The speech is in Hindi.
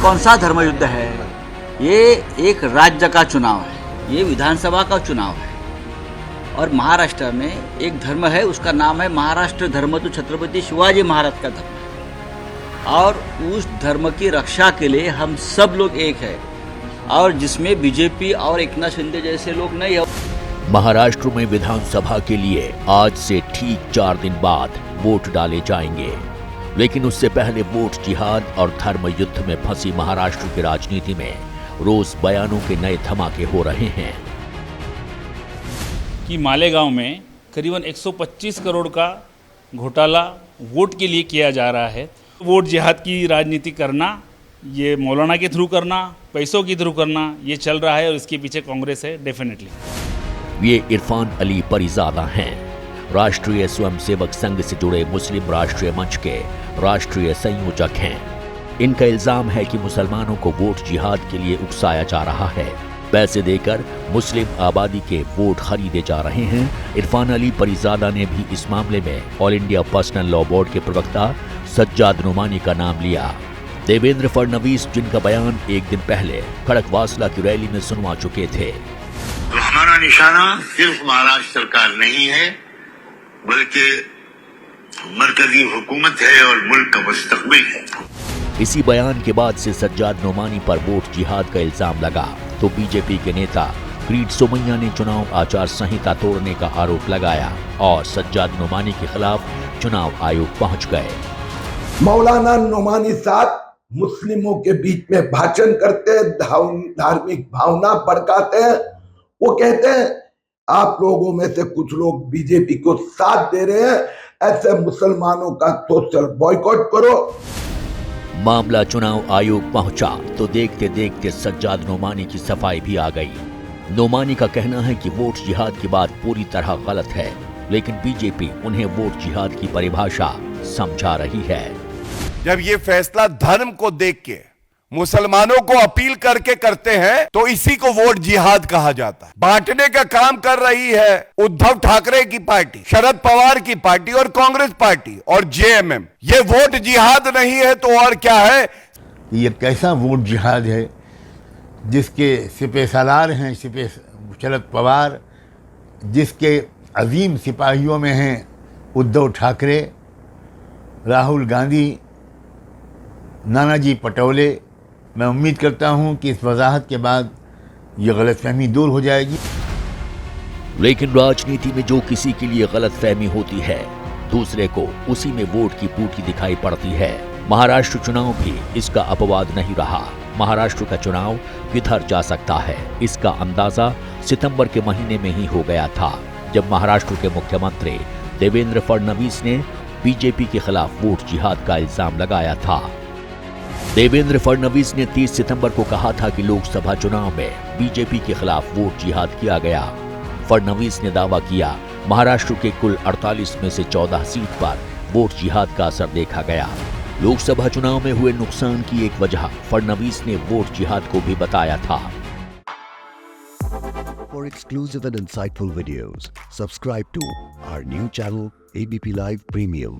कौन सा धर्म युद्ध है? ये एक राज्य का चुनाव है, ये विधानसभा का चुनाव है। और महाराष्ट्र में एक धर्म है, उसका नाम है महाराष्ट्र धर्म, तो छत्रपति शिवाजी महाराज का धर्म है। और उस धर्म की रक्षा के लिए हम सब लोग एक है, और जिसमें बीजेपी और एकनाथ शिंदे जैसे लोग नहीं है। महाराष्ट्र में विधानसभा के लिए आज से ठीक 4 दिन बाद वोट डाले जाएंगे, लेकिन उससे पहले वोट जिहाद और धर्म युद्ध में फंसी महाराष्ट्र की राजनीति में रोज बयानों के नए धमाके हो रहे हैं। कि मालेगांव में करीबन 125 करोड़ का घोटाला वोट के लिए किया जा रहा है। वोट जिहाद की राजनीति करना, ये मौलाना के थ्रू करना, पैसों के थ्रू करना, ये चल रहा है और इसके पीछे कांग्रेस है डेफिनेटली। ये इरफान अली परिजादा हैं, राष्ट्रीय स्वयंसेवक संघ से जुड़े मुस्लिम राष्ट्रीय मंच के राष्ट्रीय संयोजक हैं। इनका इल्जाम है कि मुसलमानों को वोट जिहाद के लिए उकसाया जा रहा है, पैसे देकर मुस्लिम आबादी के वोट खरीदे जा रहे हैं। इरफान अली परिजादा ने भी इस मामले में all India personal law board के प्रवक्ता सज्जाद नोमानी का नाम लिया। देवेंद्र फडणवीस, जिनका बयान एक दिन पहले खड़कवासला की रैली में सुनवा चुके थे। तो हमारा निशाना सिर्फ महाराष्ट्र सरकार नहीं है, बल्कि मरकजी हुकूमत है और मुल्क का मुस्तकबिल है। इसी बयान के बाद से सज्जाद नोमानी पर वोट जिहाद का इल्जाम लगा, तो बीजेपी के नेता क्रीड सोमैया ने चुनाव आचार संहिता तोड़ने का आरोप लगाया और सज्जाद नोमानी के खिलाफ चुनाव आयोग पहुंच गए। मौलाना नोमानी साहब मुस्लिमों के बीच में भाषण करते हैं, धार्मिक भावना भड़काते हैं। वो कहते हैं आप लोगों में से कुछ लोग बीजेपी को साथ दे रहे हैं, ऐसे मुसलमानों का सोशल बॉयकॉट करो। मामला चुनाव आयोग पहुंचा तो देखते देखते सज्जाद नोमानी की सफाई भी आ गई। नोमानी का कहना है कि वोट जिहाद की बात पूरी तरह गलत है, लेकिन बीजेपी उन्हें वोट जिहाद की परिभाषा समझा रही है। जब ये फैसला धर्म को देख के मुसलमानों को अपील करके करते हैं तो इसी को वोट जिहाद कहा जाता है। बांटने का काम कर रही है उद्धव ठाकरे की पार्टी, शरद पवार की पार्टी और कांग्रेस पार्टी और जेएमएम। ये वोट जिहाद नहीं है तो और क्या है? ये कैसा वोट जिहाद है जिसके सिपह सालार हैं सिपह शरद पवार, जिसके अजीम सिपाहियों में हैं उद्धव ठाकरे, राहुल गांधी, नानाजी पटोले। मैं उम्मीद करता हूं कि इस वजाहत के बाद ये गलतफहमी दूर हो जाएगी। लेकिन राजनीति में जो किसी के लिए गलतफहमी होती है, दूसरे को उसी में वोट की पूटी दिखाई पड़ती है। महाराष्ट्र चुनाव भी इसका अपवाद नहीं रहा। महाराष्ट्र का चुनाव किधर जा सकता है, इसका अंदाजा सितंबर के महीने में ही हो गया था, जब महाराष्ट्र के मुख्यमंत्री देवेंद्र फडणवीस ने बीजेपी के खिलाफ वोट जिहाद का इल्जाम लगाया था। देवेंद्र फडणवीस ने 30 सितंबर को कहा था कि लोकसभा चुनाव में बीजेपी के खिलाफ वोट जिहाद किया गया। फडणवीस ने दावा किया महाराष्ट्र के कुल 48 में से 14 सीट पर वोट जिहाद का असर देखा गया। लोकसभा चुनाव में हुए नुकसान की एक वजह फडणवीस ने वोट जिहाद को भी बताया था। For exclusive and insightful videos, subscribe to our new channel ABP Live Premium.